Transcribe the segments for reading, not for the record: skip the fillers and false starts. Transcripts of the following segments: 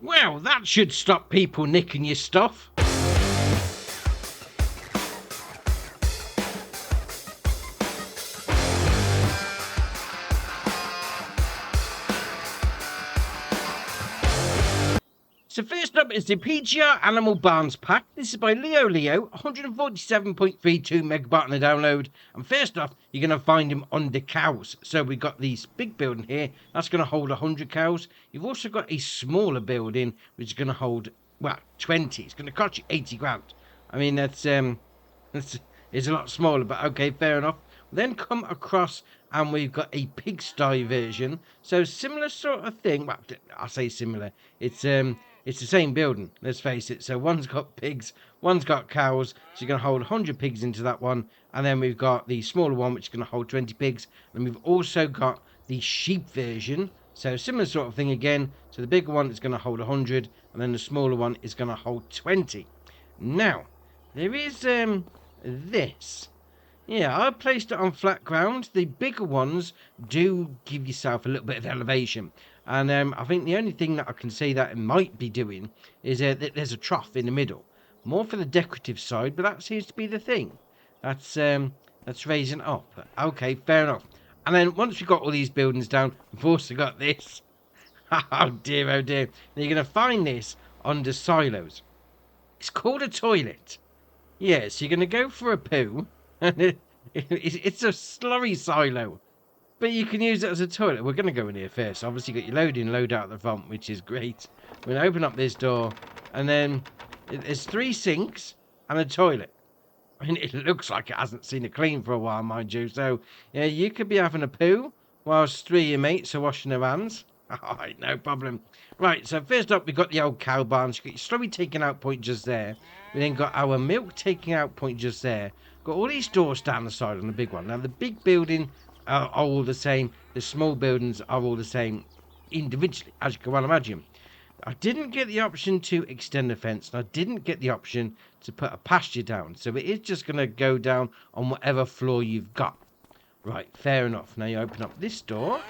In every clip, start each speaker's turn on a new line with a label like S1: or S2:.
S1: Well, that should stop people nicking your stuff. So first up is the PGR Animal Barns Pack. This is by Leo, 147.32 megabyte on the download. And first off, you're going to find him under cows. So we've got this big building here. That's going to hold 100 cows. You've also got a smaller building, which is going to hold, well, 20. It's going to cost you 80 grand. I mean, it's a lot smaller, but okay, fair enough. Then come across and we've got a pigsty version. So similar sort of thing. Well, I say similar. It's the same building, let's face it. So one's got pigs, one's got cows. So you're going to hold 100 pigs into that one. And then we've got the smaller one, which is going to hold 20 pigs. And we've also got the sheep version. So similar sort of thing again. So the bigger one is going to hold 100. And then the smaller one is going to hold 20. Now, there is this. Yeah, I placed it on flat ground. The bigger ones do give yourself a little bit of elevation. And I think the only thing that I can say that it might be doing is that there's a trough in the middle. More for the decorative side, but that seems to be the thing. That's raising up. Okay, fair enough. And then once we've got all these buildings down, we've also got this. Oh dear, oh dear. Now you're going to find this under silos. It's called a toilet. Yeah, so you're going to go for a poo. And it's a slurry silo. But you can use it as a toilet. We're going to go in here first. Obviously, you got your load in, load out at the front, which is great. We're going to open up this door. And then there's 3 sinks and a toilet. I mean, it looks like it hasn't seen a clean for a while, mind you. So, yeah, you could be having a poo whilst 3 of your mates are washing their hands. All right, no problem. Right, so first up, we've got the old cow barns. You've got your slurry taking out point just there. We then got our milk taking out point just there. Got all these doors down the side on the big one. Now, the big building are all the same. The small buildings are all the same individually, as you can well imagine. I didn't get the option to extend the fence, and I didn't get the option to put a pasture down. So it is just going to go down on whatever floor you've got. Right, fair enough. Now you open up this door.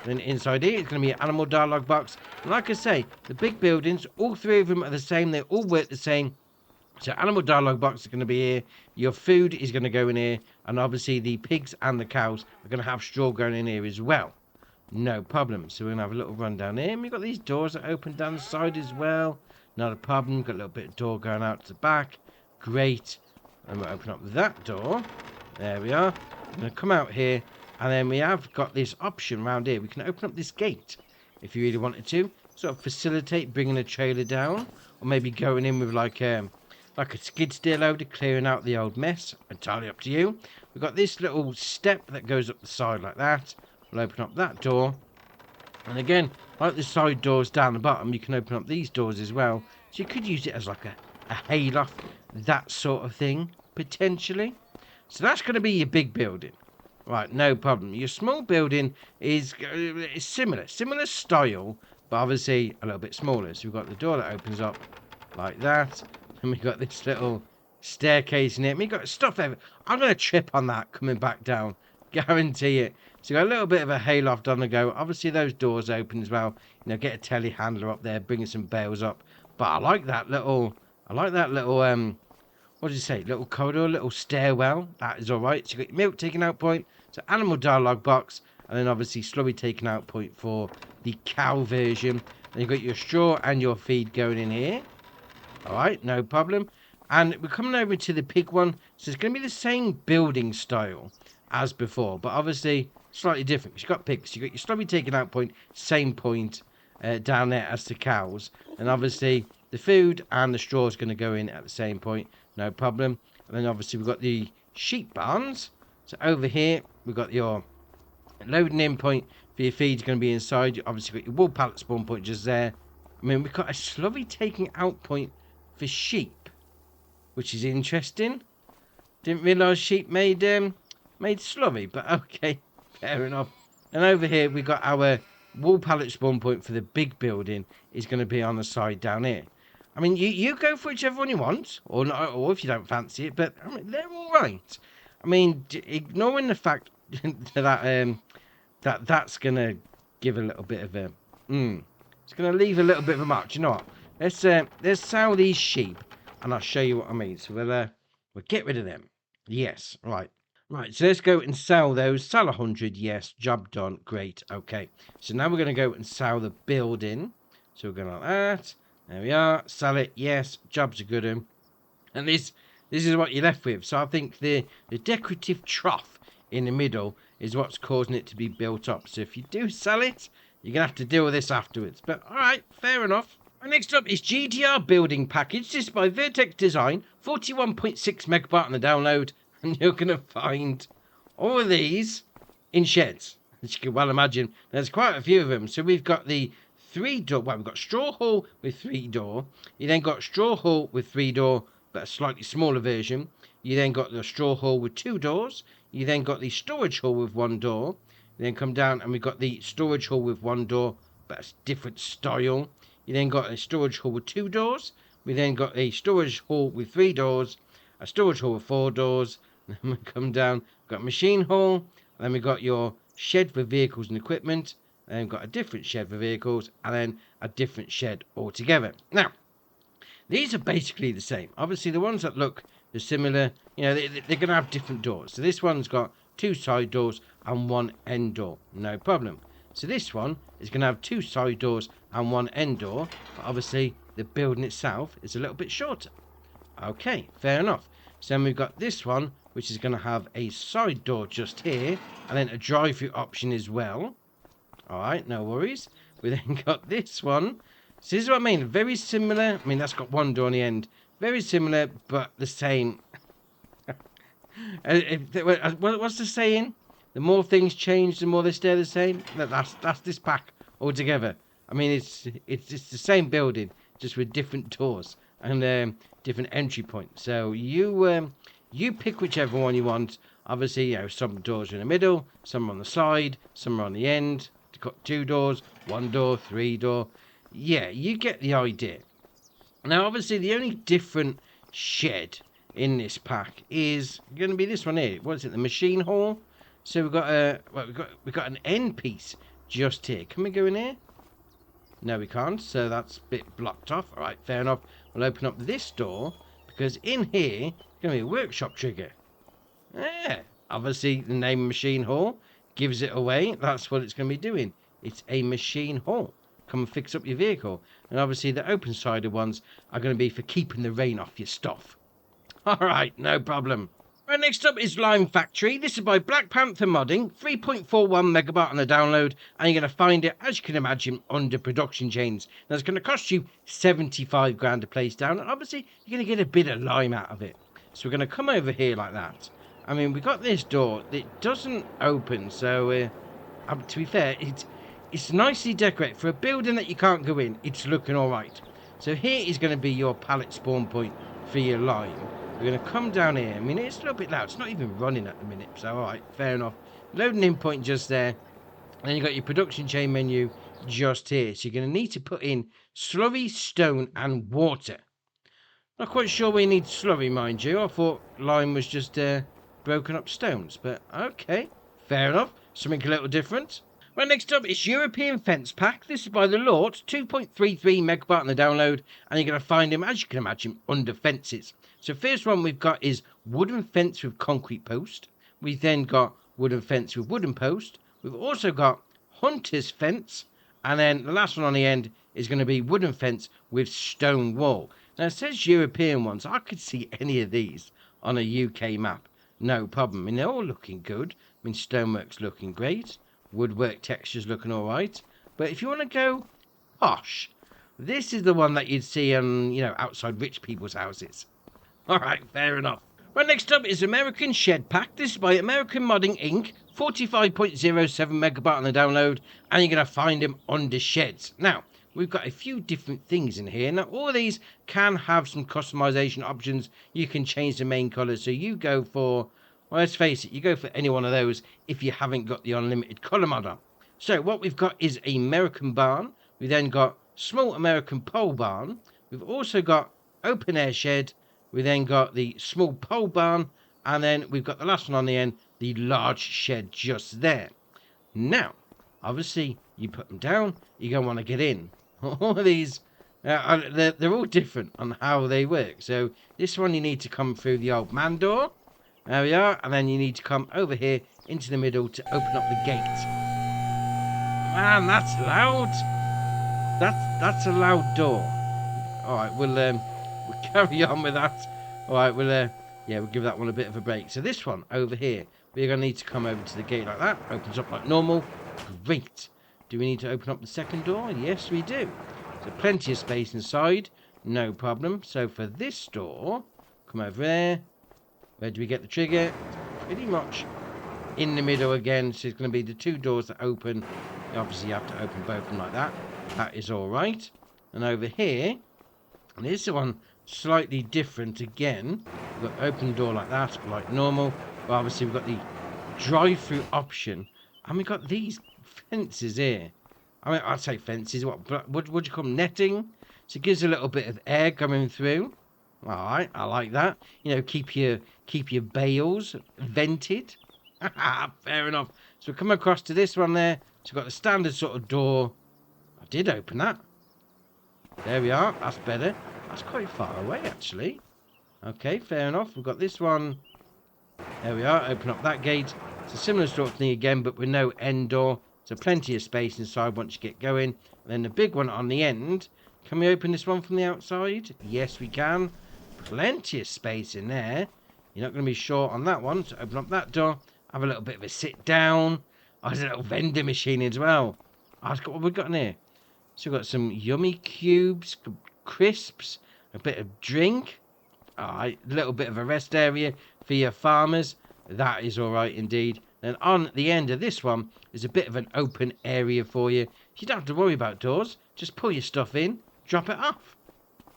S1: And then inside here, it's going to be an animal dialogue box. And like I say, the big buildings, all 3 of them are the same. They all work the same. So animal dialogue box is going to be here. Your food is going to go in here. And obviously the pigs and the cows are going to have straw going in here as well. No problem. So we're going to have a little run down here. And we've got these doors that open down the side as well. Not a problem. Got a little bit of door going out to the back. Great. And we'll open up that door. There we are. I'm going to come out here. And then we have got this option around here. We can open up this gate if you really wanted to. Sort of facilitate bringing a trailer down. Or maybe going in with like a skid steer loader, clearing out the old mess. Entirely up to you. We've got this little step that goes up the side like that. We'll open up that door. And again, like the side doors down the bottom, you can open up these doors as well. So you could use it as like a hayloft, that sort of thing, potentially. So that's going to be your big building. Right, no problem. Your small building is similar style, but obviously a little bit smaller. So we've got the door that opens up like that. And we've got this little staircase in it. We've got stuff everywhere. I'm going to trip on that coming back down. Guarantee it. So you've got a little bit of a hayloft on the go. Obviously those doors open as well. You know, get a telehandler up there, bringing some bales up. But I like that little, what did you say? Little corridor, little stairwell. That is all right. So you've got your milk taking out point. So animal dialogue box. And then obviously slurry taking out point for the cow version. Then you've got your straw and your feed going in here. Alright, no problem. And we're coming over to the pig one. So it's going to be the same building style as before. But obviously slightly different. You've got pigs. You've got your slurry taking out point. Same point down there as the cows. And obviously the food and the straw is going to go in at the same point. No problem. And then obviously we've got the sheep barns. So over here we've got your loading in point for your feed's going to be inside. You obviously got your wool pallet spawn point just there. I mean, we've got a slurry taking out point for sheep, which is interesting. Didn't realise sheep made slurry, but okay, fair enough. And over here we've got our wool pallet spawn point for the big building is going to be on the side down here. I mean, you go for whichever one you want, or not, or if you don't fancy it, but I mean, they're all right. I mean, ignoring the fact that that's going to give a little bit of a it's It's going to leave a little bit of a mark. You know what? Let's sell these sheep, and I'll show you what I mean. So we'll get rid of them. Yes, right. Right, so let's go and sell those. Sell 100, yes. Job done. Great. Okay. So now we're going to go and sell the building. So we're going like that. There we are. Sell it. Yes. Job's a good one. And this is what you're left with. So I think the decorative trough in the middle is what's causing it to be built up. So if you do sell it, you're going to have to deal with this afterwards. But all right, fair enough. And next up is GDR Building Package. This is by Vertex Design. 41.6 megabyte on the download. And you're going to find all of these in sheds. As you can well imagine, there's quite a few of them. So we've got the 3-door. Well, we've got straw hall with 3-door. You then got straw hall with 3-door, but a slightly smaller version. You then got the straw hall with 2 doors. You then got the storage hall with 1 door. You then come down and we've got the storage hall with 1 door, but a different style. You then got a storage hall with 2 doors. We then got a storage hall with 3 doors, a storage hall with 4 doors. Then we come down, got a machine hall. And then we got your shed for vehicles and equipment. And then we've got a different shed for vehicles, and then a different shed altogether. Now, these are basically the same. Obviously, the ones that look similar, you know, they're going to have different doors. So this one's got 2 side doors and 1 end door. No problem. So this one is going to have 2 side doors and 1 end door. But obviously, the building itself is a little bit shorter. Okay, fair enough. So then we've got this one, which is going to have a side door just here, and then a drive-through option as well. All right, no worries. We then got this one. So this is what I mean. Very similar. I mean, that's got 1 door on the end. Very similar, but the same. What's the saying? The more things change, the more they stay the same. That's this pack altogether. I mean, it's the same building, just with different doors and different entry points. So you pick whichever one you want. Obviously, you know, some doors are in the middle, some are on the side, some are on the end. You've got 2 doors, 1 door, 3 door. Yeah, you get the idea. Now, obviously, the only different shed in this pack is going to be this one here. What is it? The machine hall. So we've got we've got an end piece just here. Can we go in here? No, we can't. So that's a bit blocked off. All right, fair enough. We'll open up this door because in here it's going to be a workshop trigger. Yeah, obviously the name machine hall gives it away. That's what it's going to be doing. It's a machine hall. Come and fix up your vehicle. And obviously the open-sided ones are going to be for keeping the rain off your stuff. All right, no problem. Right, next up is Lime Factory. This is by Black Panther Modding, 3.41 megabyte on the download, and you're going to find it, as you can imagine, under production chains. Now, it's going to cost you 75 grand to place down, and obviously, you're going to get a bit of lime out of it. So we're going to come over here like that. I mean, we got this door. It doesn't open, so to be fair, it's nicely decorated. For a building that you can't go in, it's looking all right. So here is going to be your pallet spawn point for your lime. We're going to come down here. I mean, it's a little bit loud. It's not even running at the minute. So, all right, fair enough. Loading in point just there. And then you've got your production chain menu just here. So you're going to need to put in slurry, stone, and water. Not quite sure we need slurry, mind you. I thought lime was just broken up stones. But, okay, fair enough. Something a little different. Right, next up is European Fence Pack. This is by the Lord, 2.33 megabyte on the download. And you're going to find him, as you can imagine, under fences. So first one we've got is wooden fence with concrete post. We've then got wooden fence with wooden post. We've also got hunter's fence. And then the last one on the end is going to be wooden fence with stone wall. Now it says European ones. I could see any of these on a UK map. No problem. I mean, they're all looking good. I mean, stonework's looking great. Woodwork texture's looking all right. But if you want to go posh, this is the one that you'd see on, you know, outside rich people's houses. All right, fair enough. Right, next up is American Shed Pack. This is by American Modding Inc. 45.07 megabyte on the download, and you're going to find them under sheds. Now, we've got a few different things in here. Now, all of these can have some customization options. You can change the main color, so you go for, well, let's face it, you go for any one of those if you haven't got the unlimited color mod on. So, what we've got is American Barn. We then got Small American Pole Barn. We've also got Open Air Shed. We then got the small pole barn, and then we've got the last one on the end, the large shed just there. Now, obviously, you put them down, you're going to want to get in. all of these, they're all different on how they work. So this one you need to come through the old man door. There we are. And then you need to come over here into the middle to open up the gate. Man, that's loud. That's a loud door. All right, we'll carry on with that. All right, we'll give that one a bit of a break. So this one over here, we're gonna need to come over to the gate like that. Opens up like normal. Great. Do we need to open up the second door? Yes, we do. So plenty of space inside. No problem. So for this door, come over there. Where do we get the trigger? Pretty much in the middle again. So it's going to be the two doors that open. Obviously, you have to open both of them like that. That is all right. And over here, and this one slightly different again. We've got open door like that, like normal. But obviously, we've got the drive-through option. And we've got these fences here. I mean, I'd say fences. What would you call them? Netting. So it gives a little bit of air coming through. All right, I like that. You know, keep your bales vented. Fair enough. So we come across to this one there. So we've got the standard sort of door. I did open that. There we are. That's better. That's quite far away, actually. Okay, fair enough. We've got this one. There we are. Open up that gate. It's a similar sort of thing again, but with no end door. So plenty of space inside once you get going. And then the big one on the end. Can we open this one from the outside? Yes, we can. Plenty of space in there. You're not going to be short on that one. So open up that door. Have a little bit of a sit down. Oh, there's a little vending machine as well. Oh, what we've got in here. So we've got some yummy cubes, crisps, a bit of drink. A little bit of a rest area for your farmers. That is all right indeed. Then on the end of this one is a bit of an open area for you. You don't have to worry about doors. Just pull your stuff in, drop it off.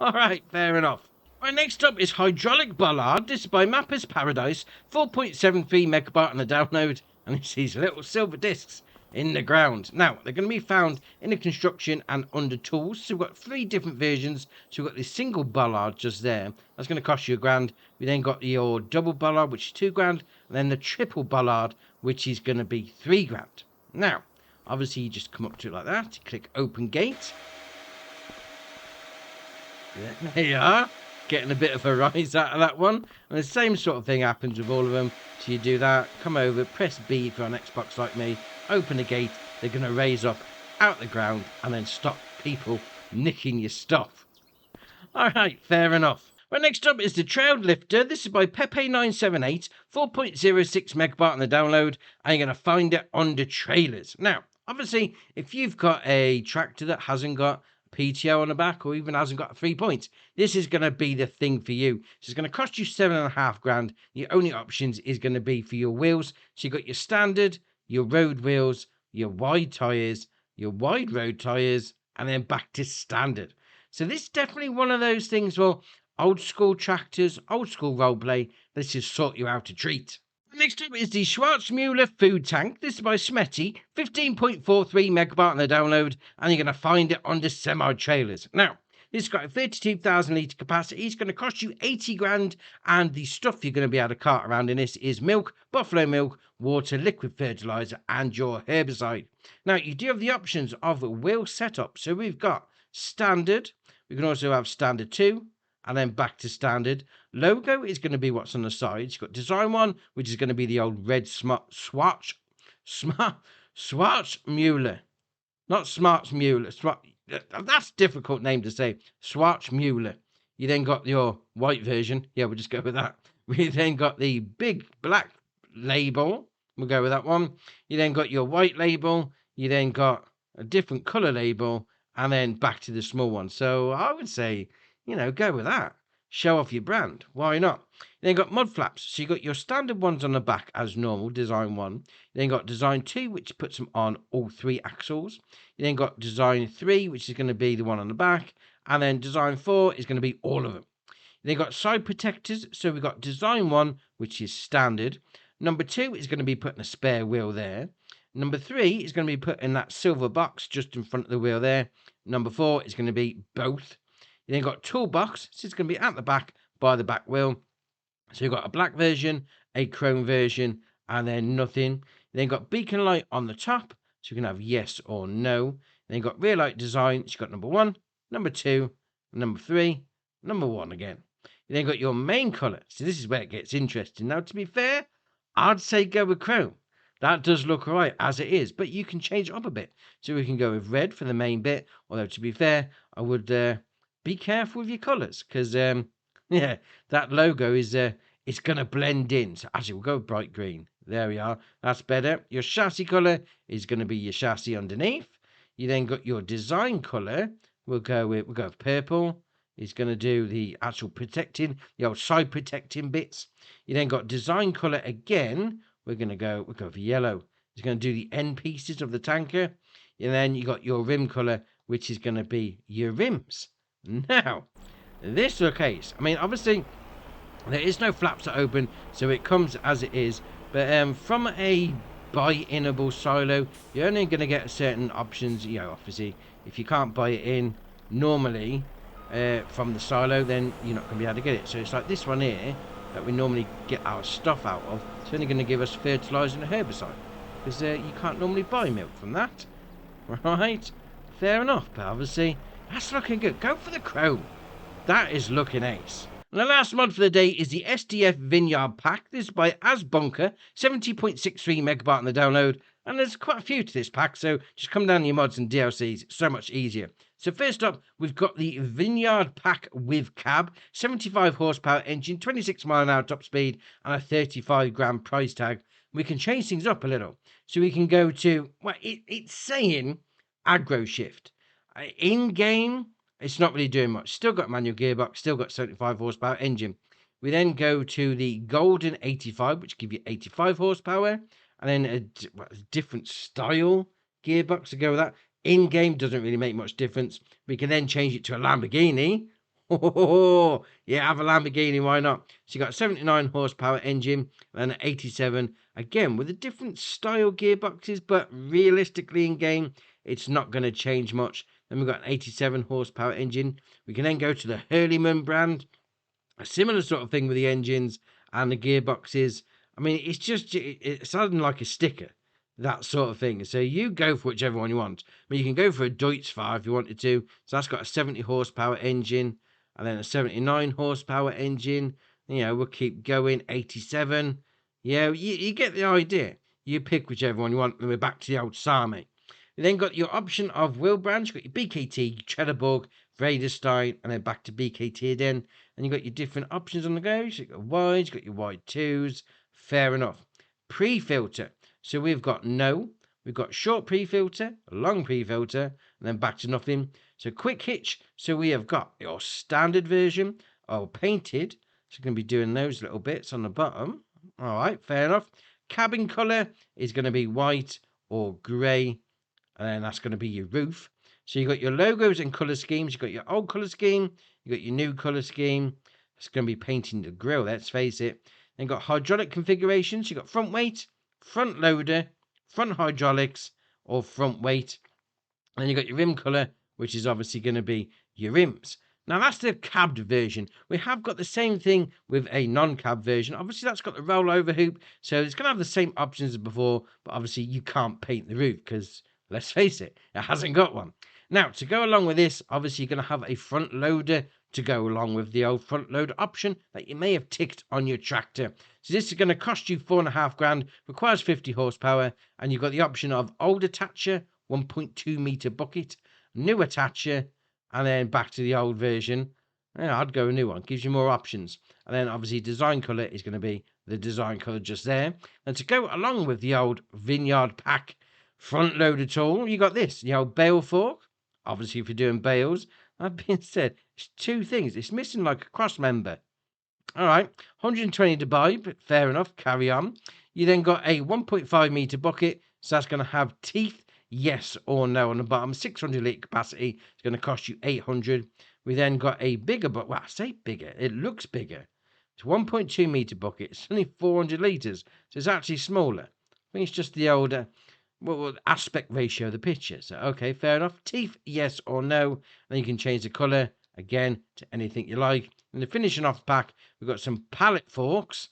S1: All right, fair enough. Right, next up is Hydraulic Bollard. This is by Mapper's Paradise. 4.73 megabyte on the download. And it's these little silver discs in the ground. Now, they're going to be found in the construction and under tools. So we've got 3 different versions. So we've got this single bollard just there. That's going to cost you £1,000. We then got your double bollard, which is £2,000. And then the triple bollard, which is going to be £3,000. Now, obviously, you just come up to it like that. You click open gate. There you are. Getting a bit of a rise out of that one. And the same sort of thing happens with all of them. So you do that, come over, press B if you're on Xbox like me, open the gate, they're going to raise up out the ground and then stop people nicking your stuff. Alright, fair enough. Right, next up is the Trail Lifter. This is by Pepe978, 4.06 megabyte on the download, and you're going to find it under trailers. Now, obviously, if you've got a tractor that hasn't got PTO on the back or even hasn't got 3 points, this is going to be the thing for you. So it's going to cost you £7,500. Your only options is going to be for your wheels. So you've got your standard, your road wheels, your wide tyres, your wide road tyres, and then back to standard. So this is definitely one of those things, well, old school tractors, old school roleplay, let's just sort you out a treat. Next up is the Schwarzmüller food tank. This is by Smetty, 15.43 megabyte on the download, and you're going to find it under semi-trailers. Now, this has got a 32,000 litre capacity. It's going to cost you £80,000, and the stuff you're going to be able to cart around in this is milk, buffalo milk, water, liquid fertiliser, and your herbicide. Now, you do have the options of wheel setup. So we've got standard. We can also have standard 2. And then back to standard. Logo is going to be what's on the sides. You've got design 1, which is going to be the old red Schwarzmüller. Not Schwarzmüller. That's a difficult name to say. Schwarzmüller. You then got your white version. Yeah, we'll just go with that. We then got the big black label. We'll go with that one. You then got your white label. You then got a different colour label. And then back to the small one. So I would say, go with that. Show off your brand. Why not? You then got mud flaps. So you got your standard ones on the back as normal, design 1. You then got design 2, which puts them on all 3 axles. You then got design 3, which is going to be the one on the back. And then design 4 is going to be all of them. You then got side protectors. So we've got design 1, which is standard. Number 2 is going to be putting a spare wheel there. Number 3 is going to be putting that silver box just in front of the wheel there. Number 4 is going to be both. You then got toolbox, so it's going to be at the back by the back wheel. So you've got a black version, a chrome version, and then nothing. You then got beacon light on the top, so you can have yes or no. Then you've got rear light designs. You've got number 1, number 2, number 3, number 1 again. You then got your main colour. So this is where it gets interesting. Now, to be fair, I'd say go with chrome. That does look right as it is, but you can change it up a bit. So we can go with red for the main bit. Although, to be fair, I would be careful with your colours because, yeah, that logo is it's going to blend in. So actually, we'll go with bright green. There we are. That's better. Your chassis colour is going to be your chassis underneath. You then got your design colour. We'll go with purple. It's going to do the actual protecting, the old side protecting bits. You then got design colour again. We'll go for yellow. It's going to do the end pieces of the tanker. And then you got your rim colour, which is going to be your rims. Now, this case, I mean, obviously, there is no flaps that open, so it comes as it is. But from a buy-inable silo, you're only going to get certain options. You know, obviously, if you can't buy it in normally from the silo, then you're not going to be able to get it. So it's like this one here that we normally get our stuff out of. It's only going to give us fertiliser and herbicide because you can't normally buy milk from that. Right? Fair enough, but obviously, that's looking good. Go for the chrome. That is looking ace. And the last mod for the day is the SDF Vineyard Pack. This is by Asbunker, 70.63 megabyte on the download. And there's quite a few to this pack, so just come down to your mods and DLCs. It's so much easier. So first up, we've got the Vineyard Pack with cab, 75 horsepower engine, 26 mile an hour top speed, and a 35 grand price tag. We can change things up a little. So we can go to, well, it's saying aggro shift. In-game, it's not really doing much. Still got manual gearbox, still got 75 horsepower engine. We then go to the Golden 85, which give you 85 horsepower. And then a different style gearbox to go with that. In-game doesn't really make much difference. We can then change it to a Lamborghini. Oh, yeah, have a Lamborghini, why not? So you got a 79 horsepower engine and an 87. Again, with a different style gearboxes, but realistically in-game, it's not going to change much. Then we've got an 87 horsepower engine. We can then go to the Hurleyman brand. A similar sort of thing with the engines and the gearboxes. I mean, it's just, it's something like a sticker, that sort of thing. So you go for whichever one you want. I mean, you can go for a Deutz-Fahr if you wanted to. So that's got a 70 horsepower engine and then a 79 horsepower engine. You know, we'll keep going. 87. Yeah, you get the idea. You pick whichever one you want. And we're back to the old Sami. You then got your option of wheel branch. You've got your BKT, Trelleborg, Vredestein, and then back to BKT again. And you've got your different options on the go. So you've got wides, you've got your wide 2s. Fair enough. Pre-filter. So we've got no. We've got short pre-filter, long pre-filter, and then back to nothing. So quick hitch. So we have got your standard version or painted. So we're going to be doing those little bits on the bottom. All right, fair enough. Cabin colour is going to be white or grey. And then that's going to be your roof. So you've got your logos and colour schemes. You've got your old colour scheme. You've got your new colour scheme. It's going to be painting the grille, let's face it. Then you've got hydraulic configurations. You've got front weight, front loader, front hydraulics, or front weight. And then you've got your rim colour, which is obviously going to be your rims. Now, that's the cabbed version. We have got the same thing with a non-cab version. Obviously, that's got the rollover hoop. So it's going to have the same options as before. But obviously, you can't paint the roof because, let's face it, it hasn't got one. Now, to go along with this, obviously, you're going to have a front loader to go along with the old front loader option that you may have ticked on your tractor. So this is going to cost you $4.5 grand, requires 50 horsepower, and you've got the option of old attacher, 1.2 meter bucket, new attacher, and then back to the old version. Yeah, I'd go a new one, gives you more options. And then obviously design colour is going to be the design colour just there. And to go along with the old Vineyard Pack front loader tool, you got this, the old bale fork. Obviously, if you're doing bales, that being said, it's two things. It's missing like a cross member. All right, 120 to buy, but fair enough, carry on. You then got a 1.5 meter bucket, so that's going to have teeth, yes or no on the bottom. 600 litre capacity, it's going to cost you 800. We then got a bigger bucket. Well, I say bigger, it looks bigger. It's 1.2 meter bucket, it's only 400 litres, so it's actually smaller. I think it's just the older. Well, aspect ratio of the picture. So, okay, fair enough. Teeth, yes or no. Then you can change the colour, again, to anything you like. And the finishing off pack, we've got some pallet forks.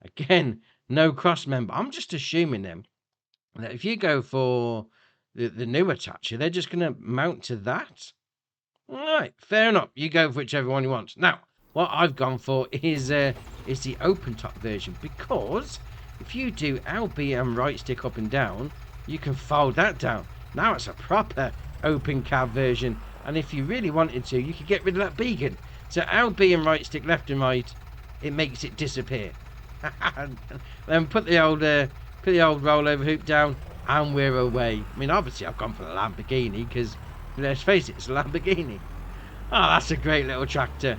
S1: Again, no cross member. I'm just assuming then that if you go for the new attacher. They're just going to mount to that. All right, fair enough. You go for whichever one you want. Now, what I've gone for is the open top version, because if you do LB and right stick up and down, you can fold that down. Now it's a proper open cab version, and if you really wanted to, you could get rid of that beacon. So LB and right stick left and right, it makes it disappear. Then put the old rollover hoop down, and we're away. I mean, obviously I've gone for the Lamborghini because, let's face it, it's a Lamborghini. Oh, that's a great little tractor.